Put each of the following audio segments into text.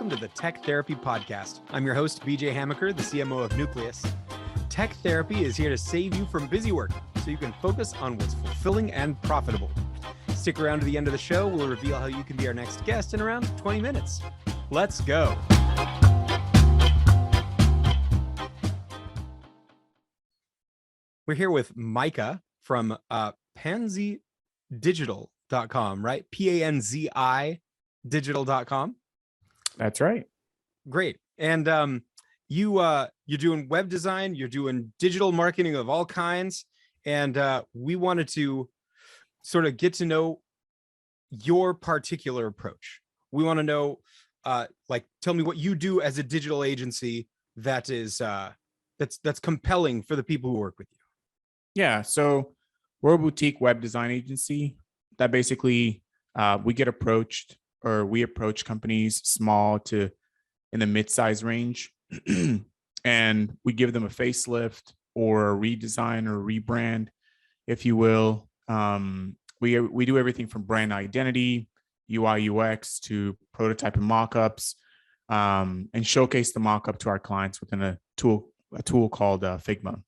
welcome to the Tech Therapy Podcast. I'm your host, BJ Hamaker, the CMO of Nucleus. Tech Therapy is here to save you from busy work so you can focus on what's fulfilling and profitable. Stick around to the end of the show. We'll reveal how you can be our next guest in around 20 minutes. Let's go. We're here with Micah from panzidigital.com, right? Panzi digital.com. That's right. Great. And you're doing web design, you're doing digital marketing of all kinds. And we wanted to sort of get to know your particular approach. We want to know, tell me what you do as a digital agency that is that's compelling for the people who work with you. Yeah. So we're a boutique web design agency that basically we get approached, or we approach companies small to in the mid-size range, and we give them a facelift or a redesign or rebrand, if you will. We do everything from brand identity, UI, UX to prototype and mockups, and showcase the mockup to our clients within a tool called Figma.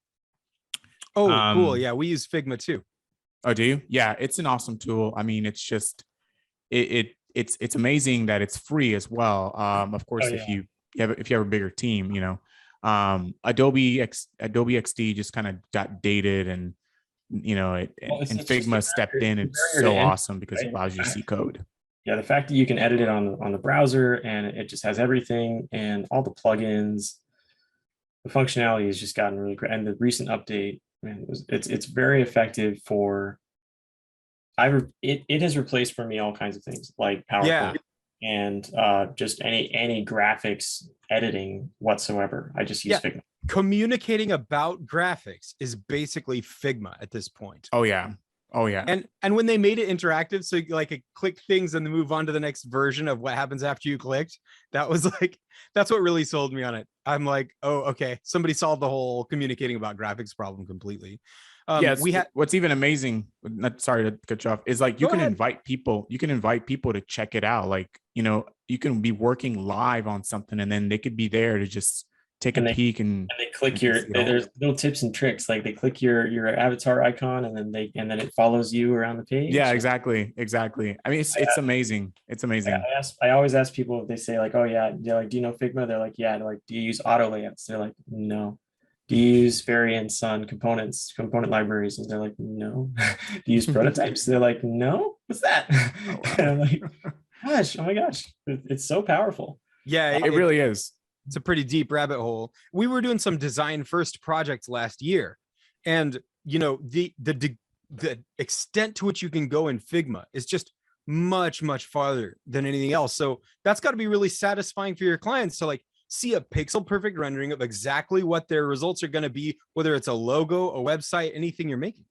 Oh, cool. Yeah, we use Figma too. Oh, do you? Yeah, it's an awesome tool. I mean, it's just it's amazing that it's free as well. Of course, if you have a bigger team, Adobe XD just kind of got dated, and Figma stepped in. It's so awesome because it allows you to see code. Yeah, the fact that you can edit it on the browser and it just has everything and all the plugins, the functionality has just gotten really great. And the recent update, man, it's very effective for. It has replaced for me all kinds of things like PowerPoint and just any graphics editing whatsoever. I just use Figma. Communicating about graphics is basically Figma at this point. Oh yeah. And when they made it interactive, so it click things and then move on to the next version of what happens after you clicked, that's what really sold me on it. I'm like, oh, okay, somebody solved the whole communicating about graphics problem completely. What's even amazing, sorry to cut you off, is you can invite people to check it out. You can be working live on something and then they could be there to just take a peek and they click there's little tips and tricks, like they click your avatar icon and then it follows you around the page. Yeah, exactly. I mean, it's amazing. It's amazing. I always ask people if they say oh yeah, they're like, do you know Figma? They're like, yeah. They're like, do you use auto layouts? They're like, no. Do you use variants on component libraries? And they're like, no. Do you use prototypes? They're like, no. What's that? Oh, wow. And I'm like, oh my gosh, it's so powerful. Yeah, it really is. It's a pretty deep rabbit hole. We were doing some design first projects last year, and the extent to which you can go in Figma is just much farther than anything else. So that's got to be really satisfying for your clients to see a pixel perfect rendering of exactly what their results are going to be, whether it's a logo, a website, anything you're making.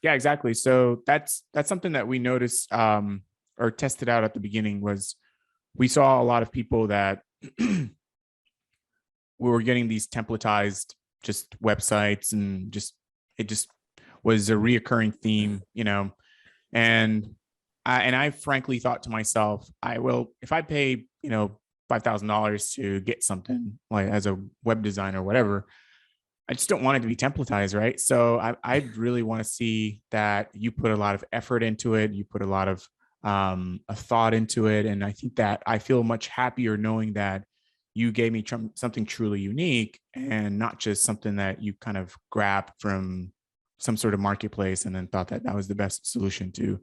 Yeah, exactly. So that's something that we noticed or tested out at the beginning. Was we saw a lot of people that we were getting these templatized just websites, and it just was a reoccurring theme, and I frankly thought to myself, if I pay $5,000 to get something as a web designer or whatever, I just don't want it to be templatized, right? So I really want to see that you put a lot of effort into it, you put a lot of a thought into it, and I think that I feel much happier knowing that you gave me something truly unique and not just something that you kind of grabbed from some sort of marketplace and then thought that was the best solution to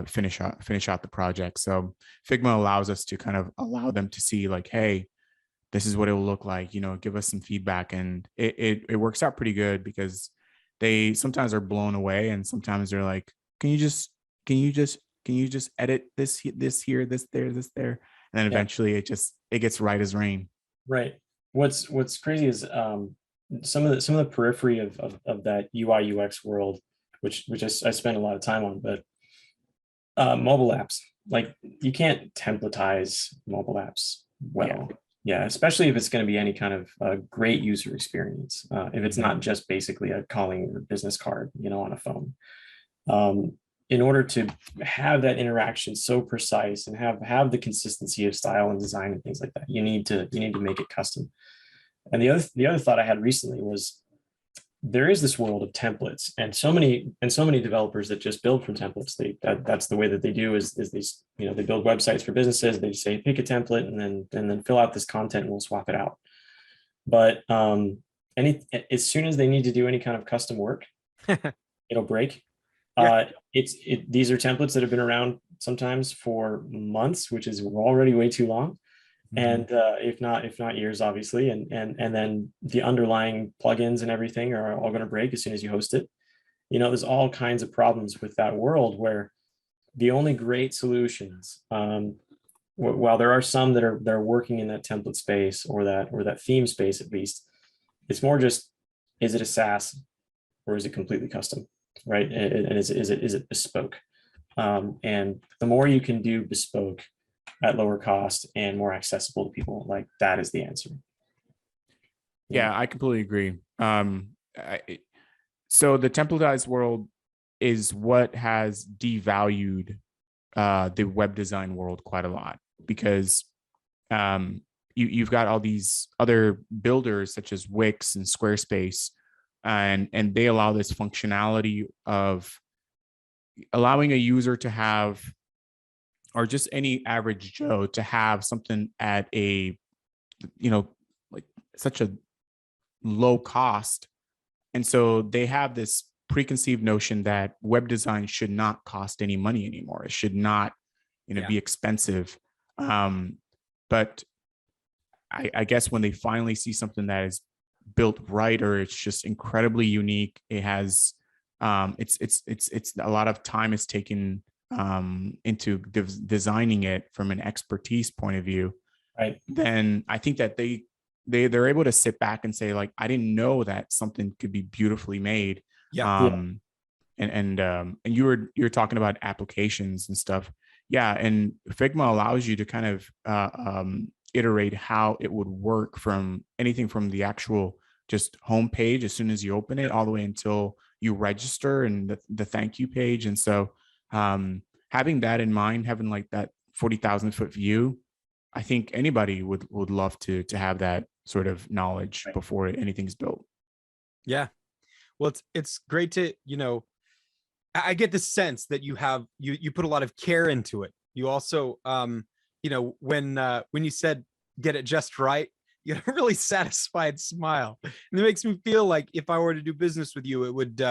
finish out the project. So Figma allows us to kind of allow them to see hey, this is what it will look like, give us some feedback. And it works out pretty good because they sometimes are blown away. And sometimes they're like, can you just edit this here, this there, this there. And then eventually it gets right as rain. Right. What's crazy is some of the periphery of that UI UX world, which I spend a lot of time on, but mobile apps, you can't templatize mobile apps well. Yeah, especially if it's going to be any kind of great user experience. If it's not just basically a calling or business card, on a phone. in order to have that interaction so precise and have the consistency of style and design and things like that, you need to make it custom. And the other thought I had recently was, there is this world of templates, and so many developers that just build from templates. That's the way that they do is these, they build websites for businesses. They say pick a template and then fill out this content and we'll swap it out. But as soon as they need to do any kind of custom work, it'll break. Yeah. These are templates that have been around sometimes for months, which is already way too long. And if not years, obviously, and then the underlying plugins and everything are all going to break as soon as you host it. There's all kinds of problems with that world, where the only great solutions, while there are some that are working in that template space or that theme space, at least, it's more just, is it a SaaS or is it completely custom, right? And is it bespoke? And the more you can do bespoke at lower cost and more accessible to people, like, that is the answer. Yeah, I completely agree. So the templatized world is what has devalued the web design world quite a lot, because you've got all these other builders such as Wix and Squarespace, and they allow this functionality of allowing a user to have, or just any average Joe to have something at a, like such a low cost. And so they have this preconceived notion that web design should not cost any money anymore. It should not, be expensive. But I guess when they finally see something that is built right, or it's just incredibly unique, it has, it's a lot of time is taken into designing it from an expertise point of view, right? Then I think that they're able to sit back and say, like, I didn't know that something could be beautifully made. And you were talking about applications and stuff. Yeah, and Figma allows you to kind of iterate how it would work, from anything from the actual just homepage as soon as you open it, all the way until you register and the thank you page. And so having that in mind, having like that 40,000 foot view, I think anybody would love to have that sort of knowledge before anything's built. Yeah. Well, it's great to, I get the sense that you put a lot of care into it. You also, when you said get it just right, you had a really satisfied smile. And it makes me feel like if I were to do business with you, it would,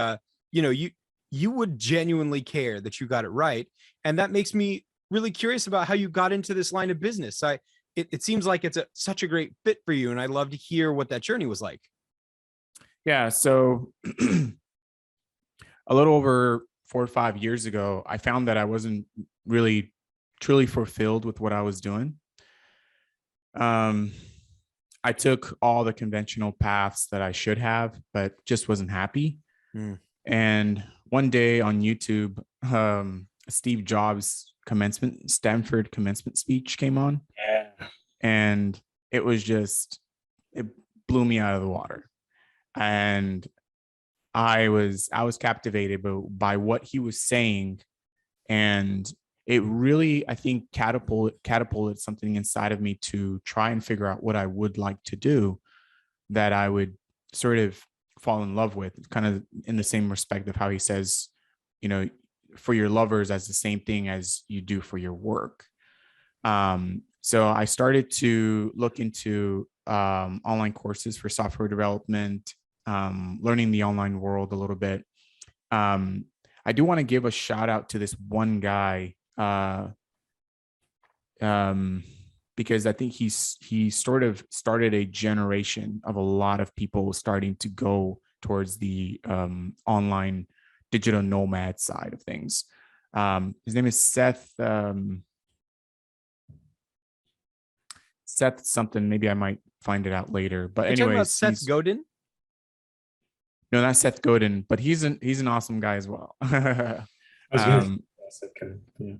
you would genuinely care that you got it right. And that makes me really curious about how you got into this line of business. It seems like it's such a great fit for you. And I'd love to hear what that journey was like. Yeah. So a little over 4 or 5 years ago, I found that I wasn't really truly fulfilled with what I was doing. I took all the conventional paths that I should have, but just wasn't happy. And one day on YouTube, Steve Jobs' Stanford commencement speech came on. Yeah. And it blew me out of the water. And I was captivated by what he was saying. And it really, I think, catapulted something inside of me to try and figure out what I would like to do, that I would sort of fall in love with, kind of in the same respect of how he says, for your lovers as the same thing as you do for your work. So I started to look into online courses for software development, learning the online world a little bit. I do want to give a shout out to this one guy, because I think he sort of started a generation of a lot of people starting to go towards the online digital nomad side of things. His name is Seth something. Maybe I might find it out later. But You're anyways, talking about Seth Godin? No, not Seth Godin, but he's an awesome guy as well.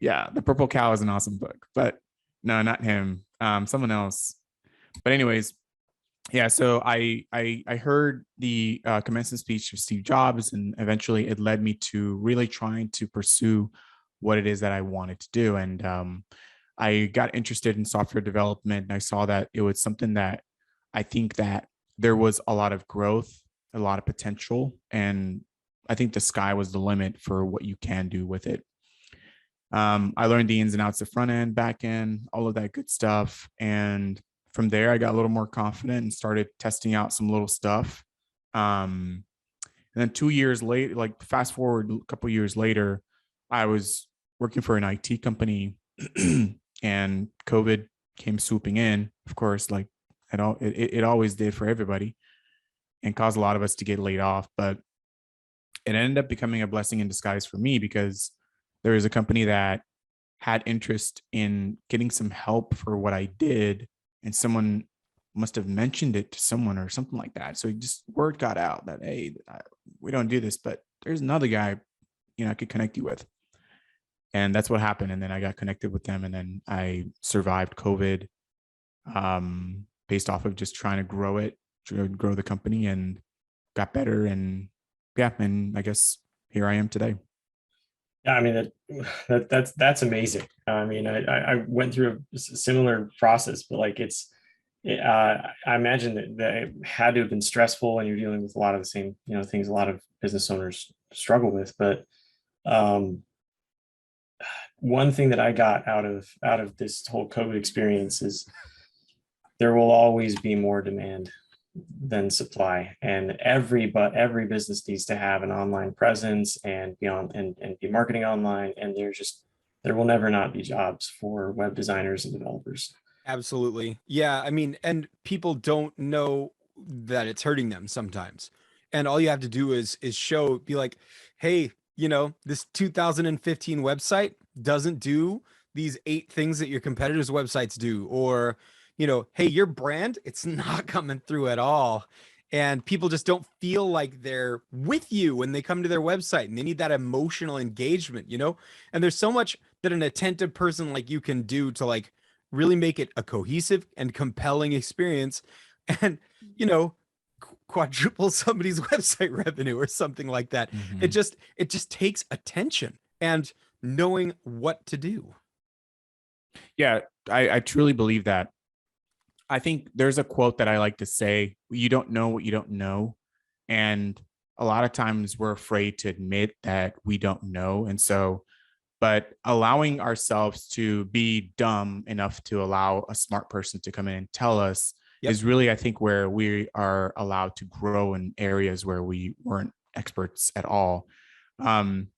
Yeah, The Purple Cow is an awesome book, but no, not him. Someone else. But anyways, Yeah, so I heard the commencement speech of Steve Jobs, and eventually it led me to really trying to pursue what it is that I wanted to do. And I got interested in software development, and I saw that it was something that I think that there was a lot of growth, a lot of potential, and I think the sky was the limit for what you can do with it. I learned the ins and outs of front end, back end, all of that good stuff. And from there, I got a little more confident and started testing out some little stuff. And then 2 years later, like fast forward a couple years later, I was working for an IT company and COVID came swooping in, of course, like it always did for everybody, and caused a lot of us to get laid off. But it ended up becoming a blessing in disguise for me because there is a company that had interest in getting some help for what I did, and someone must have mentioned it to someone or something like that. So just word got out that, hey, we don't do this, but there's another guy, I could connect you with. And that's what happened. And then I got connected with them, and then I survived COVID, based off of just trying to grow the company, and got better. And yeah, and I guess here I am today. Yeah, I mean that's amazing. I mean, I went through a similar process, but like I imagine that it had to have been stressful, and you're dealing with a lot of the same things a lot of business owners struggle with. But um, one thing that I got out of this whole COVID experience is there will always be more demand than supply, and every business needs to have an online presence and be marketing online, and there will never not be jobs for web designers and developers. Absolutely. Yeah. I mean, and people don't know that it's hurting them sometimes. And all you have to do is be like, hey, this 2015 website doesn't do these 8 things that your competitors' websites do. Or, hey, your brand, it's not coming through at all. And people just don't feel like they're with you when they come to their website, and they need that emotional engagement. And there's so much that an attentive person like you can do to like really make it a cohesive and compelling experience, and quadruple somebody's website revenue or something like that. it Mhm. just it just takes attention and knowing what to do. Yeah, I truly believe that. I think there's a quote that I like to say: you don't know what you don't know. And a lot of times we're afraid to admit that we don't know. And so, but allowing ourselves to be dumb enough to allow a smart person to come in and tell us Yep. is really, I think, where we are allowed to grow in areas where we weren't experts at all. Um,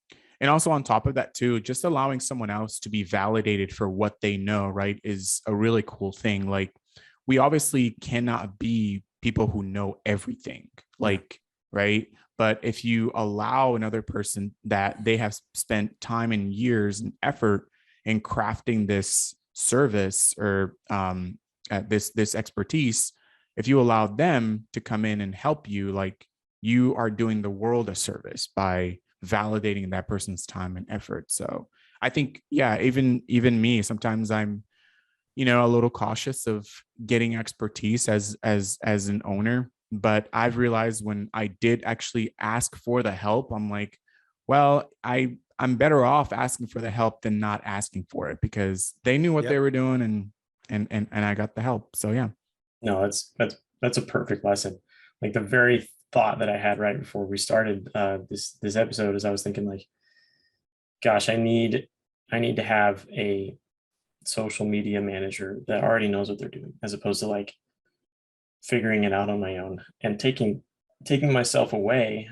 and also on top of that too, just allowing someone else to be validated for what they know, right, is a really cool thing. Like, we obviously cannot be people who know everything, Yeah. like, right? But if you allow another person that they have spent time and years and effort in crafting this service, or this expertise, if you allow them to come in and help you, like, you are doing the world a service by validating that person's time and effort. So I think, yeah, even me, sometimes I'm, a little cautious of getting expertise as an owner. But I've realized when I did actually ask for the help, I'm like, well, I'm better off asking for the help than not asking for it, because they knew what Yep. they were doing, and I got the help. So yeah. No, that's a perfect lesson. Like the very thought that I had right before we started this episode is I was thinking like, gosh, I need to have a social media manager that already knows what they're doing, as opposed to like figuring it out on my own and taking myself away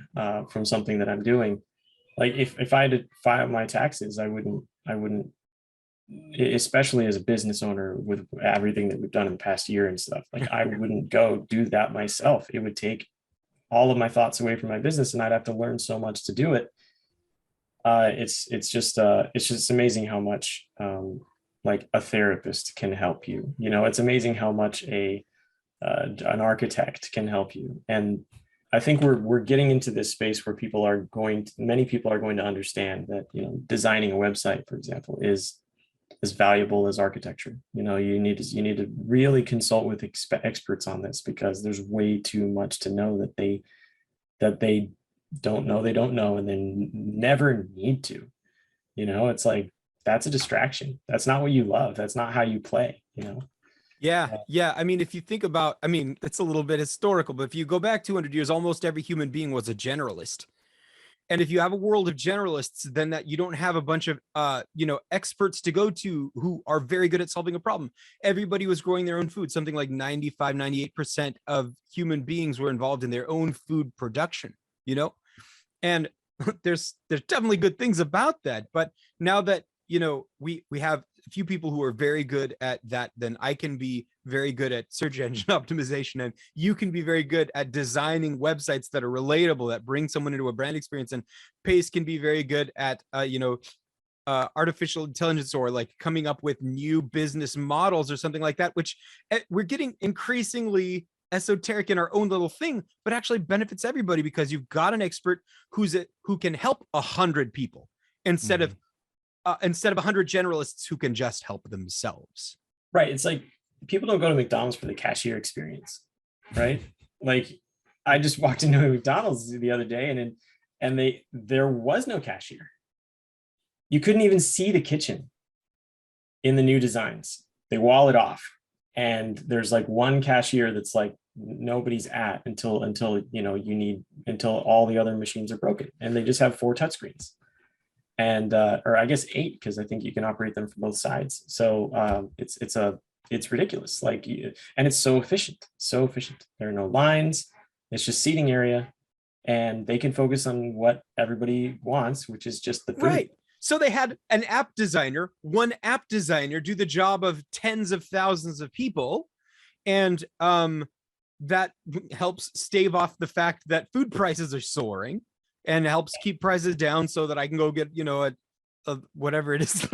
from something that I'm doing. Like if I had to file my taxes, I wouldn't, especially as a business owner with everything that we've done in the past year and stuff. Like I wouldn't go do that myself. It would take all of my thoughts away from my business, and I'd have to learn so much to do it. It's just amazing how much like a therapist can help you. It's amazing how much an architect can help you. And I think we're getting into this space where many people are going to understand that designing a website, for example, is as valuable as architecture. You need to really consult with experts on this, because there's way too much to know that they don't know, and then never need to. It's like, that's a distraction. That's not what you love. That's not how you play. Yeah. I mean, if you think about, I mean, it's a little bit historical, but if you go back 200 years, almost every human being was a generalist. And if you have a world of generalists, then that you don't have a bunch of experts to go to who are very good at solving a problem. Everybody was growing their own food. Something like 95-98% of human beings were involved in their own food production, and there's definitely good things about that. But now that we have a few people who are very good at that, then I can be very good at search engine optimization, and you can be very good at designing websites that are relatable, that bring someone into a brand experience, and Pace can be very good at artificial intelligence, or like coming up with new business models or something like that, which we're getting increasingly esoteric in our own little thing, but actually benefits everybody, because you've got an expert who can help 100 people instead of 100 generalists who can just help themselves. Right. It's like, people don't go to McDonald's for the cashier experience, right? Like, I just walked into a McDonald's the other day, and there was no cashier. You couldn't even see the kitchen in the new designs. They wall it off, and there's like one cashier that's like nobody's at until all the other machines are broken, and they just have 4 touchscreens. And or I guess 8, because I think you can operate them from both sides. So it's ridiculous. Like, and it's so efficient. There are no lines. It's just seating area, and they can focus on what everybody wants, which is just the food. Right. So they had one app designer do the job of tens of thousands of people, and that helps stave off the fact that food prices are soaring, and helps keep prices down, so that I can go get a whatever it is.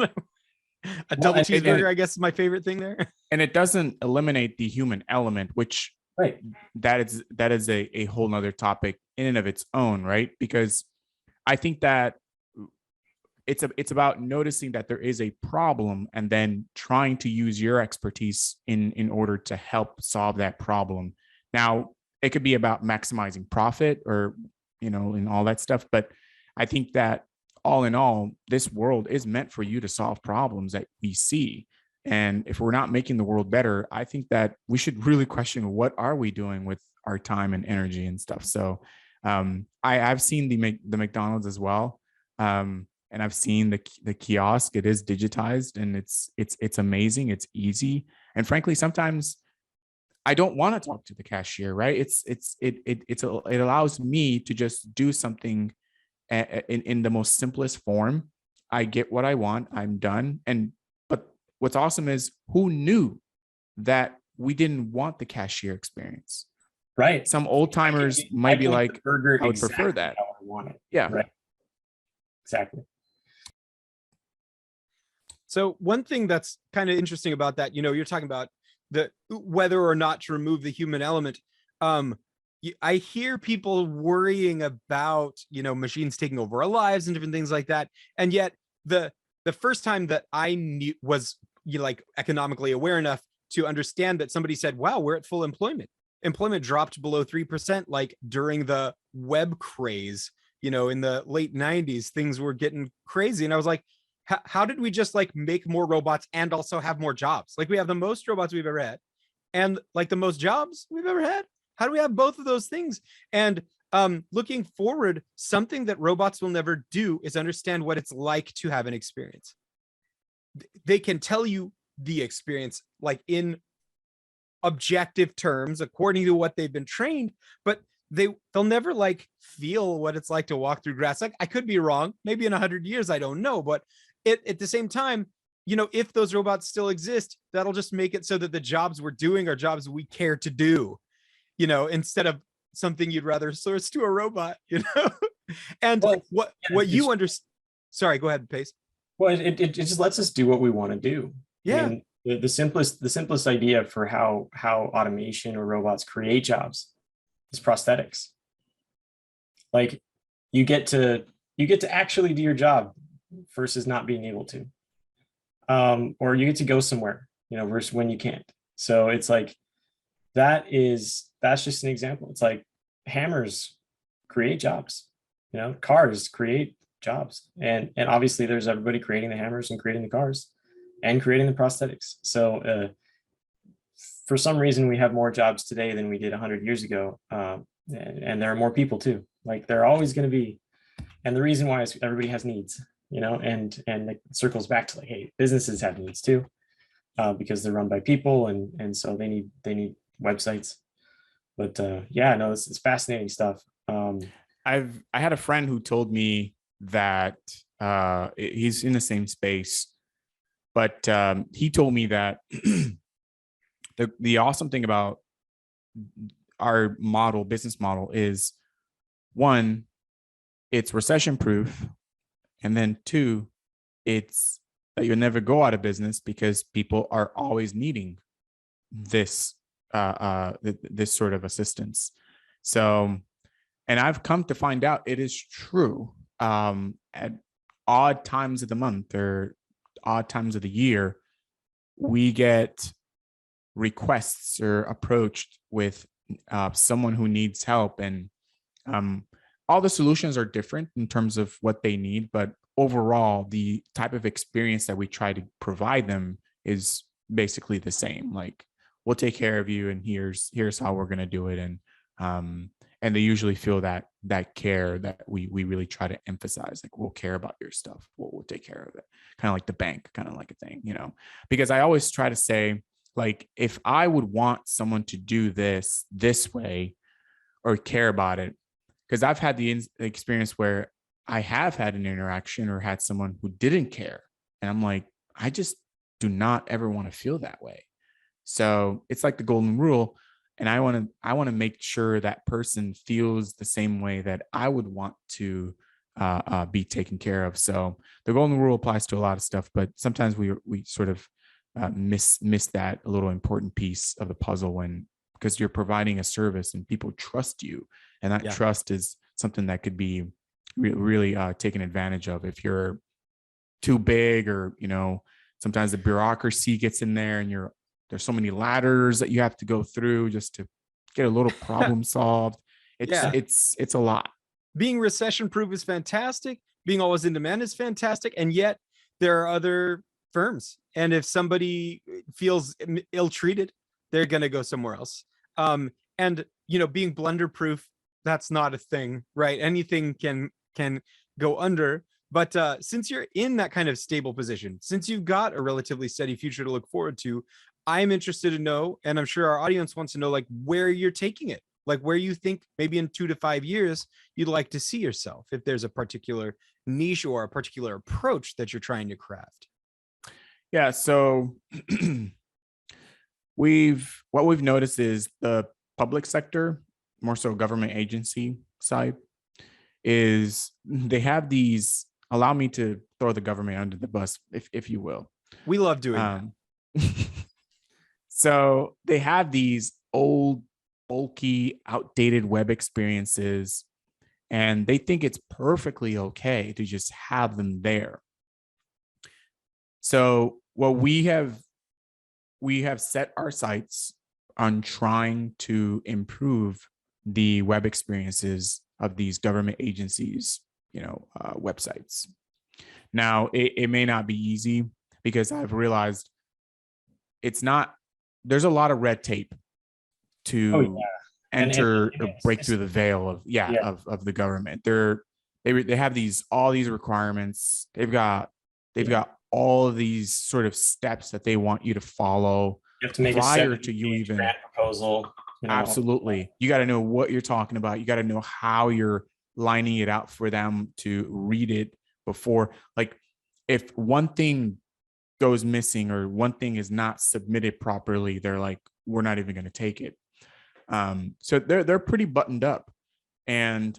A double cheeseburger, I guess, is my favorite thing there. And it doesn't eliminate the human element, which right, that is a whole nother topic in and of its own, right? Because I think that it's about noticing that there is a problem, and then trying to use your expertise in order to help solve that problem. Now, it could be about maximizing profit, or and all that stuff, but I think that all in all, this world is meant for you to solve problems that we see. And if we're not making the world better, I think that we should really question, what are we doing with our time and energy and stuff. So I've seen the McDonald's as well. And I've seen the kiosk. It is digitized, and it's amazing. It's easy. And frankly, sometimes I don't want to talk to the cashier, right? It allows me to just do something in the most simplest form. I get what I want. I'm done. But what's awesome is, who knew that we didn't want the cashier experience? Right. Some old timers might be like, I would prefer that. How I want it. Yeah. Right. Exactly. So one thing that's kind of interesting about that, you're talking about whether or not to remove the human element. I hear people worrying about, machines taking over our lives and different things like that. And yet the first time that I was economically aware enough to understand that somebody said, wow, we're at full employment. Employment dropped below 3%, like during the web craze, in the late 90s, things were getting crazy. And I was like, how did we just make more robots and also have more jobs? Like, we have the most robots we've ever had, and the most jobs we've ever had. How do we have both of those things? And looking forward, something that robots will never do is understand what it's like to have an experience. They can tell you the experience in objective terms according to what they've been trained, but they'll never feel what it's like to walk through grass. I could be wrong. Maybe in 100 years, I don't know. But at the same time, if those robots still exist, that'll just make it so that the jobs we're doing are jobs we care to do, instead of something you'd rather source to a robot, And what you understand. Sorry, go ahead, Pace. Well, it just lets us do what we want to do. Yeah. I mean, the simplest idea for how automation or robots create jobs is prosthetics. You get to actually do your job versus not being able to. or you get to go somewhere, versus when you can't. So it's like that's just an example. It's like hammers create jobs, cars create jobs, and obviously there's everybody creating the hammers and creating the cars and creating the prosthetics. So for some reason we have more jobs today than we did 100 years ago, and there are more people too. Like they're always going to be, and the reason why is everybody has needs, and it circles back to like, hey, businesses have needs too, because they're run by people, and so they need websites. But yeah, no, it's fascinating stuff. I had a friend who told me that he's in the same space, but he told me that the awesome thing about our business model is, one, it's recession proof, and then two, it's that you'll never go out of business because people are always needing this this sort of assistance. So, and I've come to find out it is true. At odd times of the month or odd times of the year, we get requests or approached with someone who needs help, and all the solutions are different in terms of what they need, but overall the type of experience that we try to provide them is basically the same. Like, we'll take care of you, and here's how we're going to do it. And they usually feel that care that we really try to emphasize. Like, we'll care about your stuff, we'll take care of it, kind of like the bank, kind of like a thing, because I always try to say, like, if I would want someone to do this way or care about it, because I've had the experience where I have had an interaction or had someone who didn't care, and I'm like, I just do not ever want to feel that way. So it's like the golden rule, and I want to make sure that person feels the same way that I would want to be taken care of. So the golden rule applies to a lot of stuff, but sometimes we sort of miss that a little important piece of the puzzle, because you're providing a service and people trust you, and that trust is something that could be really taken advantage of if you're too big, or sometimes the bureaucracy gets in there, and there's so many ladders that you have to go through just to get a little problem solved. It's a lot. Being recession proof is fantastic. Being always in demand is fantastic. And yet there are other firms. And if somebody feels ill-treated, they're going to go somewhere else. And, being blunder proof, that's not a thing, right? Anything can go under. But since you're in that kind of stable position, since you've got a relatively steady future to look forward to, I'm interested to know, and I'm sure our audience wants to know, like, where you're taking it, like where you think maybe in 2 to 5 years you'd like to see yourself, if there's a particular niche or a particular approach that you're trying to craft. Yeah. So what we've noticed is the public sector, more so government agency side, is they have these, allow me to throw the government under the bus, if you will. We love doing that. So they have these old, bulky, outdated web experiences, and they think it's perfectly okay to just have them there. So what we have set our sights on trying to improve the web experiences of these government agencies, websites. Now, it may not be easy, because I've realized there's a lot of red tape to enter or break through the veil of the government. They have all these requirements. They've got all of these sort of steps that they want you to follow. You have to make prior to you even grant proposal. Absolutely. You got to know what you're talking about. You got to know how you're lining it out for them to read it before. Like, if one thing goes missing or one thing is not submitted properly, they're like, we're not even going to take it. So they're pretty buttoned up, and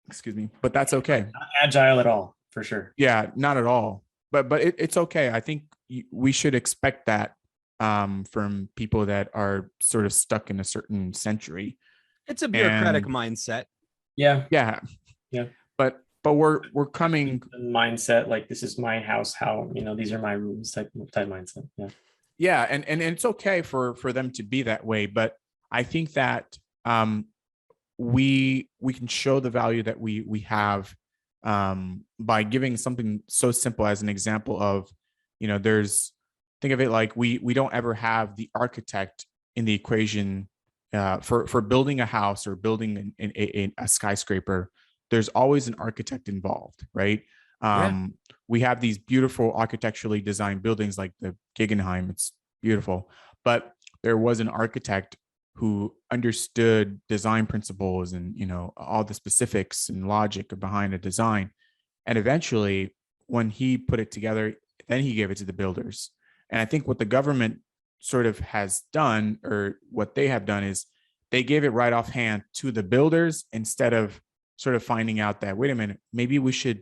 excuse me, but that's okay. Not agile at all, for sure. Yeah, not at all. But it's okay. I think we should expect that from people that are sort of stuck in a certain century. It's a bureaucratic mindset. Yeah. But but we're coming. Mindset, like this is my house, how, these are my rooms type mindset. Yeah. Yeah. And it's okay for them to be that way. But I think that we can show the value that we have by giving something so simple as an example of, think of it like we don't ever have the architect in the equation for building a house or building a skyscraper. There's always an architect involved, right? We have these beautiful architecturally designed buildings like the Guggenheim. It's beautiful, but there was an architect who understood design principles and, all the specifics and logic behind a design. And eventually, when he put it together, then he gave it to the builders. And I think what the government sort of has done, or what they have done, is they gave it right offhand to the builders instead of sort of finding out that, wait a minute, maybe we should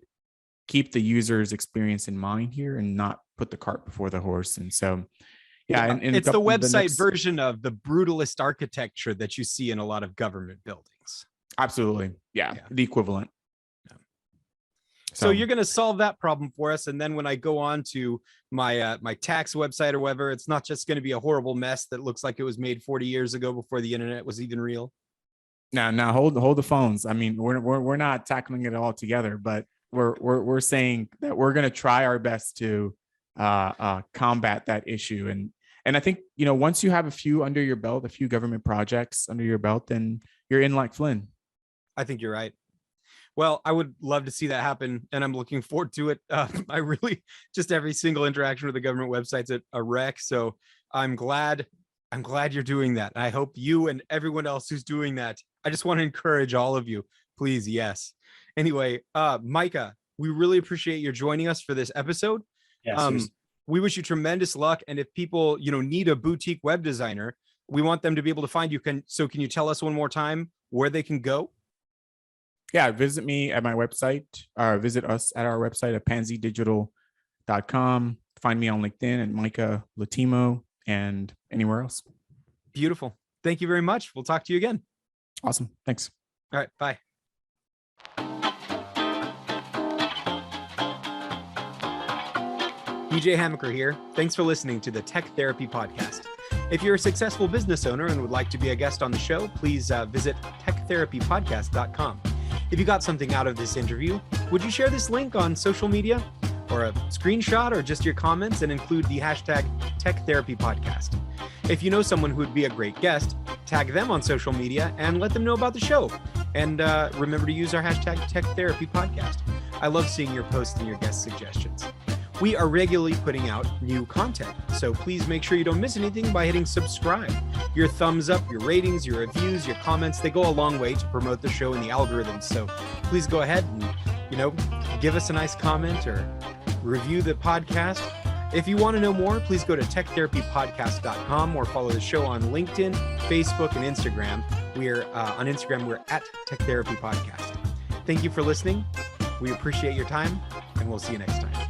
keep the user's experience in mind here and not put the cart before the horse. And so, yeah, and it's the website version of the brutalist architecture that you see in a lot of government buildings. Absolutely. Yeah. The equivalent. Yeah. So you're going to solve that problem for us. And then when I go on to my my tax website or whatever, it's not just going to be a horrible mess that looks like it was made 40 years ago before the internet was even real. Now hold the phones. I mean, we're not tackling it all together, but we're saying that we're going to try our best to combat that issue. And I think, once you have a few under your belt, a few government projects under your belt, then you're in like Flynn. I think you're right. Well, I would love to see that happen, and I'm looking forward to it. I really, just every single interaction with the government website's a wreck. So I'm glad you're doing that. I hope you and everyone else who's doing that. I just want to encourage all of you, please. Yes. Anyway, Micah, we really appreciate your joining us for this episode. Yes. We wish you tremendous luck. And if people, need a boutique web designer, we want them to be able to find you. Can you tell us one more time where they can go? Yeah, visit me at my website, or visit us at our website at pansydigital.com. Find me on LinkedIn at Micah Lotemo and anywhere else. Beautiful. Thank you very much. We'll talk to you again. Awesome. Thanks. All right. Bye. DJ Hamaker here. Thanks for listening to the Tech Therapy Podcast. If you're a successful business owner and would like to be a guest on the show, please visit techtherapypodcast.com. If you got something out of this interview, would you share this link on social media or a screenshot or just your comments and include the hashtag TechTherapyPodcast? If you know someone who would be a great guest, tag them on social media and let them know about the show. And remember to use our hashtag TechTherapyPodcast. I love seeing your posts and your guest suggestions. We are regularly putting out new content, so please make sure you don't miss anything by hitting subscribe. Your thumbs up, your ratings, your reviews, your comments, they go a long way to promote the show in the algorithms. So please go ahead and, give us a nice comment or review the podcast. If you want to know more, please go to techtherapypodcast.com or follow the show on LinkedIn, Facebook, and Instagram. We're on Instagram, we're at Tech Therapy Podcast. Thank you for listening. We appreciate your time, and we'll see you next time.